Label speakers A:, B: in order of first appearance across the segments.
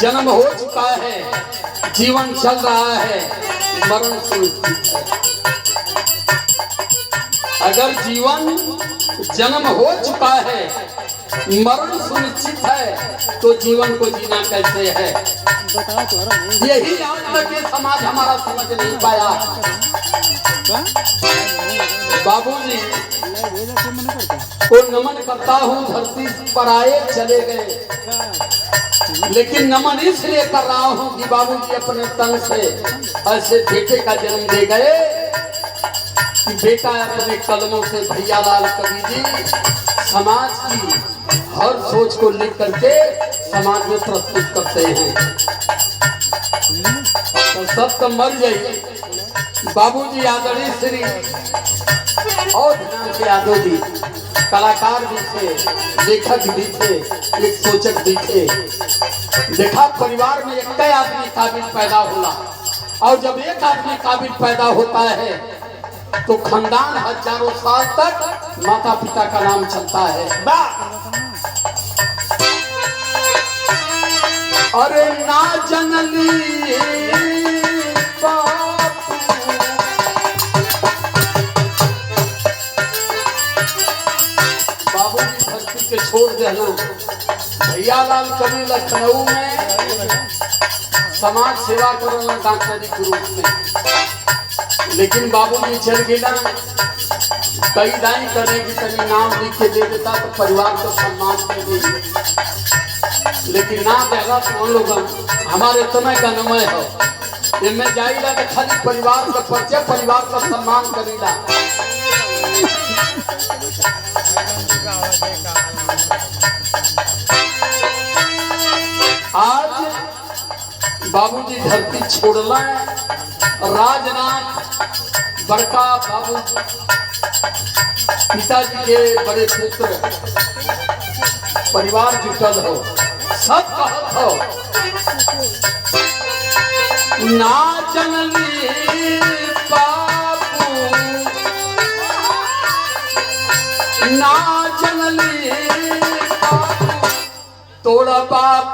A: जन्म हो चुका है, जीवन चल रहा है, मरण सुनिश्चित है। अगर जीवन जन्म हो चुका है, मरण सुनिश्चित है, तो जीवन को जीना कैसे है? यही आज तक ये समाज हमारा समझ नहीं पाया। बाबूजी को नमन करता हूँ, धरती पर आए चले गए, लेकिन नमन इसलिए कर रहा हूँ कि बाबूजी अपने तन से ऐसे बेटे का जन्म दे गए कि बेटा अपने कलमों से भैया लाल कवि जी समाज की हर सोच को लिख करके समाज में प्रस्तुत करते हैं। तो सब तो मर जाइए। बाबूजी आदरणीय श्री और ध्यान से यादव जी कलाकार भी थे, लेखक भी थे, एक सोचक भी थे। देखा परिवार में एक आदमी काबिल पैदा होला, और जब एक आदमी काबिल पैदा होता है तो खानदान हजारों साल तक माता पिता का नाम चलता है। अरे ना जनली बाबूजी धरती के छोड़ देना। भैया लाल कवि लखनऊ में समाज सेवा करना डॉक्टरी के रूप में, लेकिन बाबूजी चल गिला कई दाई करने की तनी नाम लिख के दे देता तो परिवार को सम्मान दे देते, लेकिन ना देगा तो हम लोग हमारे समय का नमय हो इनमें जाइला तो खाली परिवार का परिचय, परिवार का सम्मान करेगा। आज बाबूजी धरती छोड़ला, राजनाथ बड़का बाबू पिताजी के बड़े पुत्र परिवार जुटल हो, सब कहत हो ना जनली बाबू ना जनली बाबू तोड़ा बाप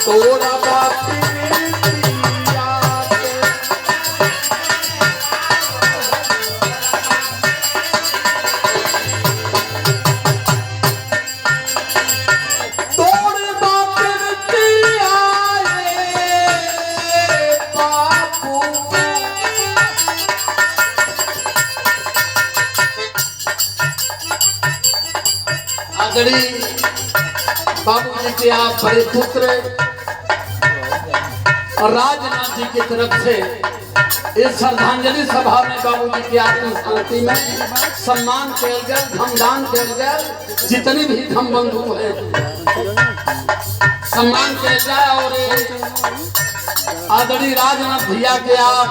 A: तोड़ा बाप बाबूजी के आप बड़े पुत्र राजनाथ जी की तरफ से इस श्रद्धांजलि सभा में बाबूजी की आत्म शांति में सम्मान किया गया, धमदान किया गया, जितने भी धम बंधु हैं सम्मान किया गया। और आदरणीय राजनाथ भैया के आप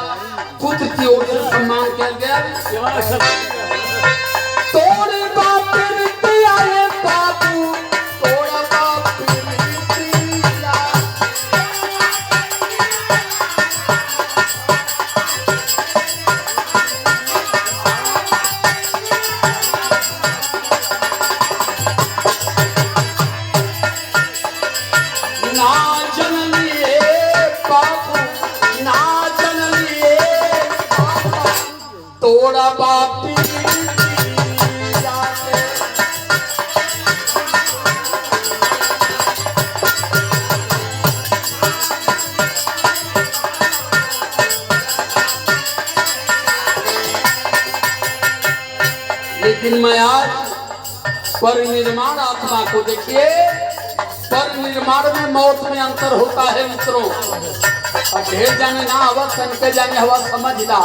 A: पुत्र की ओर से सम्मान किया गया। तोड़े बाप आए बाबू तोड़ा बाप ना जनलिए बाबू ना जनलिए तोड़ा बाप लेकिन मैं आज परिनिर्माण आत्मा को देखिए, परिनिर्माण में मौत में अंतर होता है मित्रों। अब ढेर जाने ना हवा सन के जाने हवा समझला,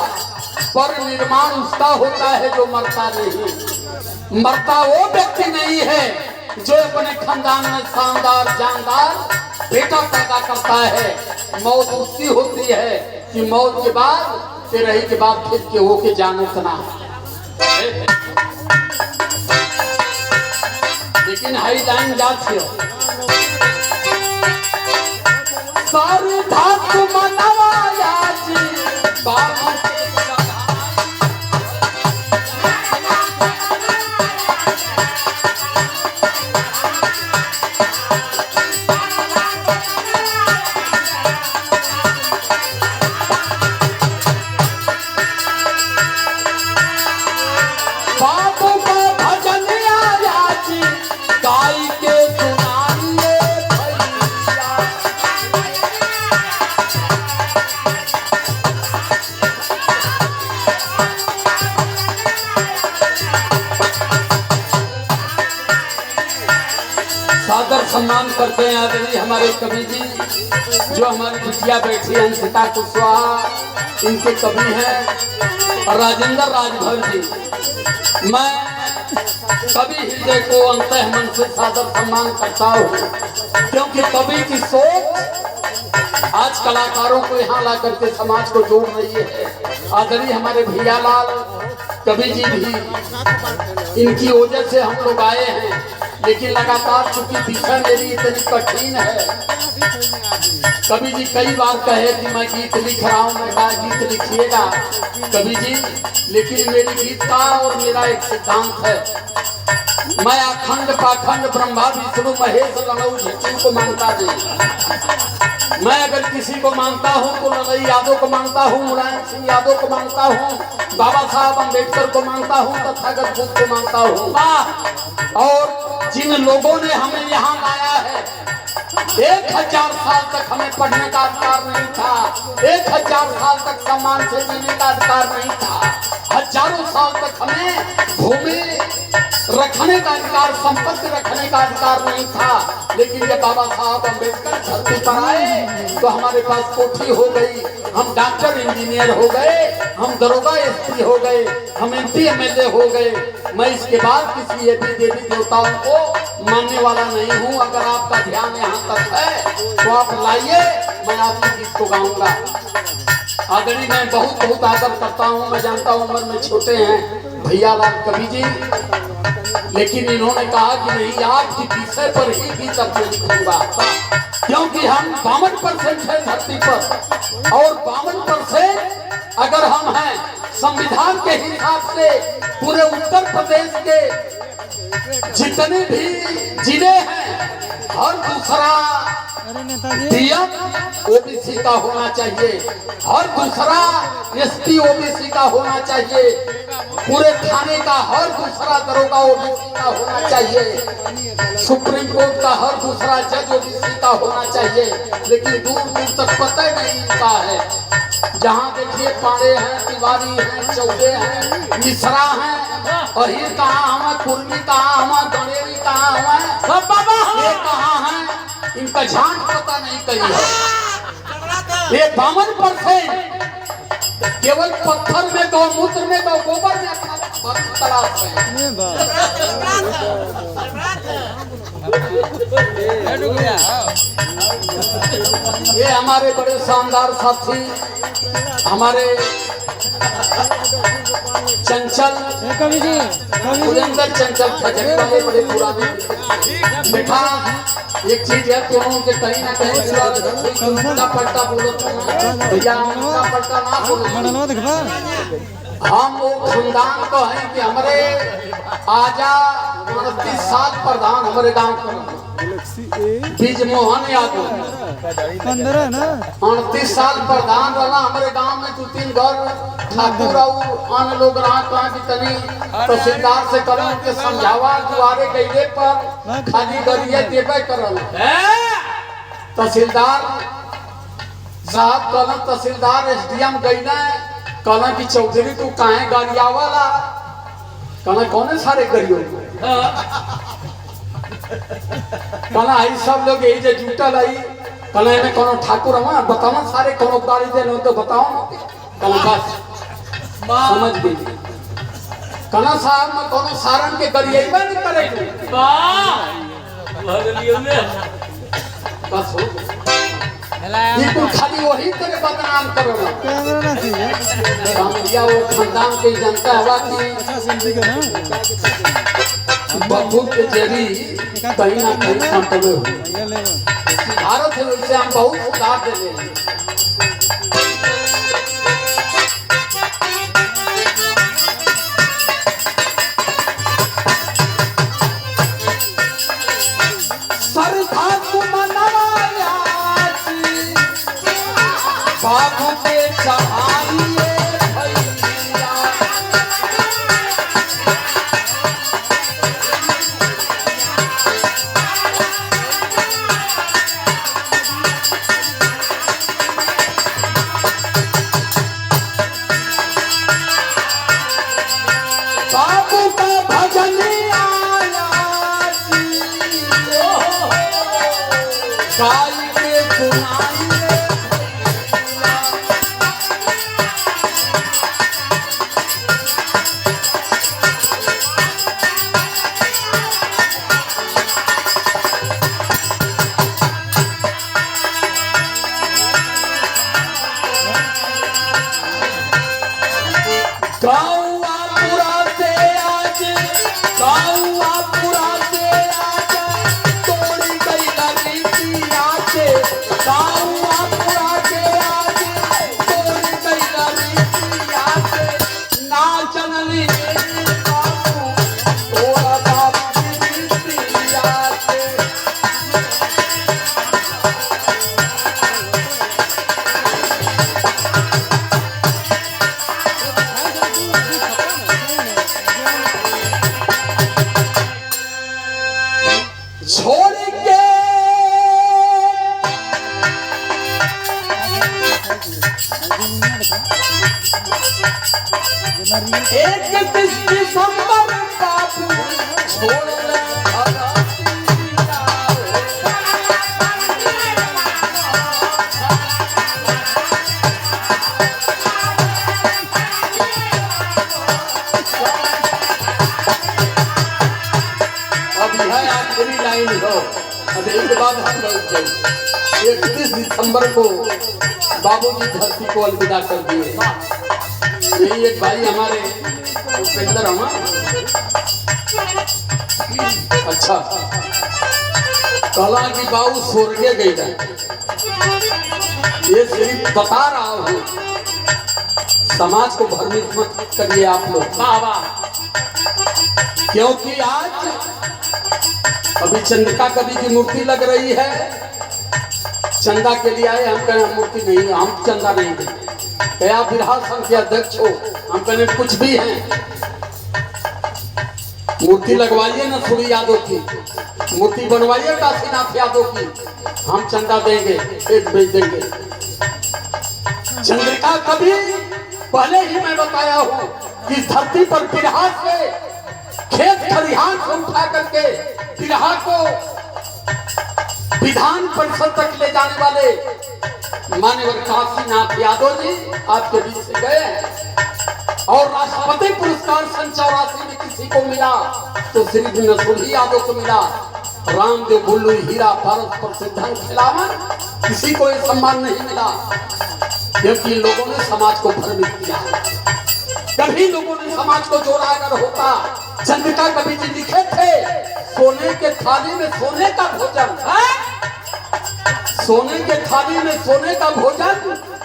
A: परिनिर्माण उसका होता है जो मरता नहीं। मरता वो व्यक्ति नहीं है जो अपने खानदान में शानदार जानदार बेटा पैदा करता है। मौत उसकी होती है कि मौत के बाद तेरही के बाद फिर के होके जानो तना। लेकिन हाई लाइन जाती हो सारी धातु मनवाया जी सादर सम्मान करते हैं आदरणीय हमारे कवि जी, जो हमारी बिटिया बैठी है अंशिता कुशवाहा, इनके कवि हैं, और राजेंद्र राजभर जी। मैं कवि हृदय को अंतः मन से सादर सम्मान करता हूँ, क्योंकि कवि की सोच आज कलाकारों को यहाँ ला करके समाज को जोड़ रही है। आदरणीय हमारे भैया लाल कवि जी भी, इनकी वजह से हम लोग आए हैं, लेकिन लगातार चूंकि दिशा मेरी इतनी कठिन है, कवि जी कई बार कहे कि मैं गीत लिख रहा हूँ, मैं कहा गीत लिखिएगा कवि जी, लेकिन मेरी गीत का और मेरा एक सिद्धांत है, मैं अखंड पाखंड ब्रह्मा विष्णु महेश लड़ऊ झिटू को मानता नहीं। मैं अगर किसी को मानता हूँ तो लड़ई यादव को मानता हूँ, मुलायम सिंह यादव को मानता हूँ, बाबा साहब अम्बेडकर को मानता हूँ, तथागत बुद्ध को मानता हूँ। और जिन लोगों ने हमें यहाँ लाया है, 1000 साल तक हमें पढ़ने का अधिकार नहीं था, 1000 साल तक सम्मान से जीने का अधिकार नहीं था, हजारों साल तक हमें भूमि रखने का अधिकार, संपत्ति रखने का अधिकार नहीं था, लेकिन जब बाबा साहब अम्बेडकर धरती पर आए तो हमारे पास कोठी हो गई, हम डॉक्टर इंजीनियर हो गए, हम दरोगा एसपी हो गए, हम एमपी एमएलए हो गए। मैं इसके बाद किसी देवी देवताओं को मानने वाला नहीं हूँ। अगर आपका ध्यान यहाँ तक है तो आप लाइए, मैं आपके गीत को गाऊंगा। आदरणीय मैं बहुत बहुत आदर करता हूँ, मैं जानता हूँ उम्र में छोटे हैं भैया लाल कवि जी, लेकिन इन्होंने कहा कि नहीं, आपकी विषय पर ही गीत अपने लिखूंगा, क्योंकि हम 52% है धरती पर, और 52% अगर हम हैं संविधान के हिसाब से पूरे उत्तर प्रदेश के जितने भी जिले हैं, हर दूसरा डीएम ओबीसी का होना चाहिए, हर दूसरा एसपी ओबीसी का होना चाहिए, पूरे थाने का हर दूसरा दरोगा ओबीसी का होना चाहिए, सुप्रीम कोर्ट का हर दूसरा जज ओबीसी का होना चाहिए, लेकिन दूर दूर तक पता नहीं मिलता है। जहाँ देखिए पाड़े हैं, तिवारी हैं, चौबे हैं, मिश्रा हैं, अहिर कहाँ हमें, कुर्मी कहाँ हमें, गणेरी कहाँ हमें, सब बाबा ये कहाँ हैं, इनका झांझ पता नहीं कहीं है। ये 52% केवल पत्थर में, गौमूत्र में, गोबर में अपना तलाश है। ये हमारे बड़े शानदार साथी, हमारे चंचल सुरेंद्र चंचल खजरी वाले बड़े पुराने बेटा, एक चीज है दोनों के कहीं ना कहीं पलटा बोलो भैया, पलटा ना बोलो। हम वो खानदान को हैं कि हमारे आजा 29 साल प्रधान हमारे गांव का बीज मोहन यादव
B: 15 ना
A: 29 साल प्रधान वाला हमारे गांव में 2-3 घर ठाकुर और अन्य लोग रहा की तनी तहसीलदार से करो के समझावा, दुआरे गईले पर खाली गरिए देवे करल। तहसीलदार साहब कहना, तहसीलदार एसडीएम गईना कहना कि चौधरी तू काहे गाड़िया वाला, कहना कौन सारे गरियो, कहना आई सब लोग यही जे जुटल आई, कहना में कोनो ठाकुर हमारा बताओ सारे कोनो गाड़ी दे लो तो बताओ ना, कहना बस समझ गई, कहना साहब में कोनो सारन के गरिए नहीं करे, बस हो ये तो खाली वही तेरे बदनाम करो ना,
B: कैमरा ना थी
A: कामरिया वो खानदान के जनता हवा की
B: अच्छा सुनती का ना
A: बखूब के जेरी कहीं ना कहीं कंट्रोल हो,
B: ये ले
A: भारत है, वैसे हम बहुत सुधार दे रहे हैं। सरधा तुम नवाया बाबू के चढ़ाइए भैया। बाबू का भजन आया गाय के सुनाइए। गाँवापुरा से आज तोड़ी गई रीतिया के। गाँवापुरा के आज तोड़ी गई रीतिया के। ना जनली बाबू तोरा बाबू की रीतिया के। छोड़ के एक दिसंबर बाबू छोड़ अब यह आखिरी लाइन हो। अब एक बाद हम लोग 31 दिसंबर को बाबूजी धरती को अलविदा कर दिए। यही एक भाई हमारे उपेंद्र अच्छा कला की बाबू स्वर्गे गई है। ये सिर्फ बता रहा हूँ, समाज को भ्रमित मत करिए आप लोग। क्योंकि आज अभी चंद्रिका कवि की मूर्ति लग रही है। चंदा के लिए आए, हम कहें मूर्ति नहीं, हम चंदा नहीं देंगे। क्या बिरहा संघ के अध्यक्ष हो, हम कहें कुछ भी हैं। मूर्ति लगवाइए ना सुरी यादव की, मूर्ति बनवाइए काशीनाथ यादव की, हम चंदा देंगे, एक बेच देंगे। चंद्रिका कवि पहले ही मैं बताया हूँ कि धरती पर बिरहा से खेत खलिहान से उठा करके बिरहा को विधान परिषद तक ले जाने वाले माननीय काशीनाथ यादव जी आपके बीच से गए हैं। और राष्ट्रपति पुरस्कार सन 84 में किसी को मिला तो श्री नसरुल्लाह यादव को मिला। रामदेव बुल्लू हीरा भारत प्रसिद्ध खिलावन किसी को ये सम्मान नहीं मिला, क्योंकि लोगों ने समाज को भ्रमित किया। कभी लोगों ने समाज को जोड़ा अगर होता। चंद्रिका कवि जी लिखे थे, सोने के थाली में सोने का भोजन, सोने के थाली में सोने का भोजन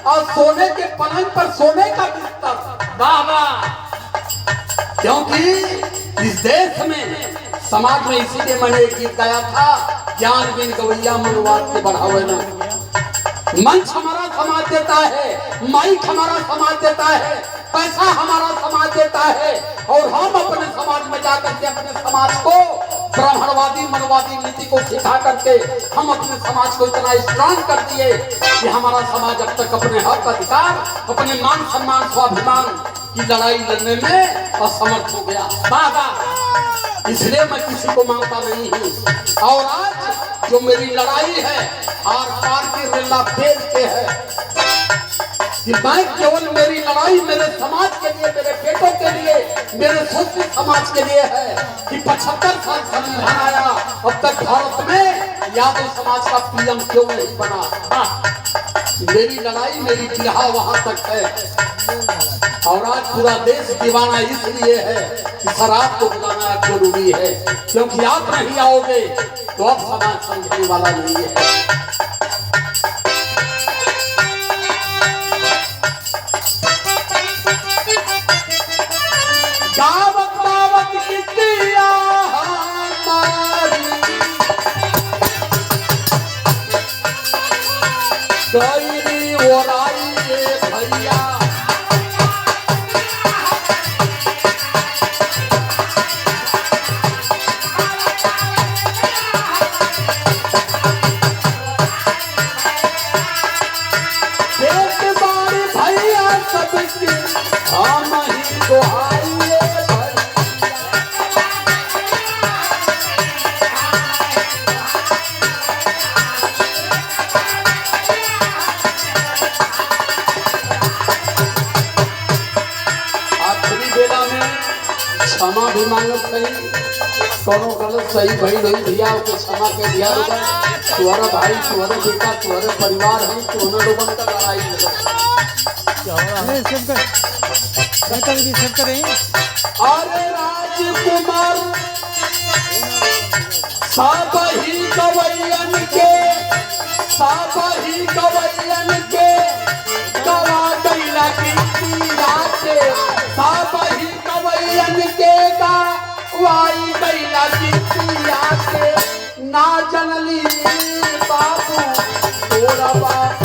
A: और सोने के पलंग पर सोने का बिस्तर। वाह वाह। क्योंकि इस देश में समाज में इसीलिए मैंने एक गीत गाया था, ज्ञान बिन गवैया मनवाद के बढ़ावे ना। मंच हमारा समाज देता है, माइक हमारा समाज देता है, पैसा हमारा समाज देता है, और हम अपने समाज में जाकर के अपने समाज को ब्राह्मणवादी मनवादी नीति को सिखा करके हम अपने समाज को इतना स्ट्रांग कर दिए कि हमारा समाज अब तक अपने हक अधिकार, अपने मान सम्मान स्वाभिमान की लड़ाई लड़ने में असमर्थ हो गया। बाबा इसलिए मैं किसी को मांगता नहीं हूँ। और आज जो मेरी लड़ाई है आर पार की रेला पेल के है कि मैं केवल मेरी लड़ाई मेरे समाज के लिए, मेरे बेटों के लिए, मेरे शोषित समाज के लिए है कि 75 साल संविधान आया, अब तक भारत में यादव समाज का पीएम क्यों नहीं बना। मेरी लड़ाई मेरी बिरहा वहां तक है। और आज पूरा देश दीवाना इसलिए है कि शराब को बुलाना जरूरी है, क्योंकि आप नहीं आओगे तो अब समाज समझने वाला नहीं है। गावत गईली ओराई रे भैया एक बारी भैया सबके हम ही गोहाई रे भैया आखिरी बेला में क्षमा भी मांगत रही कोनो गलत सही भई नहीं दिया के क्षमा के दिया होगा तुम्हारा भाई तुम्हारा बेटा तुम्हारे परिवार है तुम्हारे लोगों का लड़ाई
B: ए, सब कर जी सब करें
A: अरे राजकुमार सब ही गवैयन के गवा गैला की राते सब ही गवैयन के गवाई गैला की राते ना जनली बाबू तोरा बाप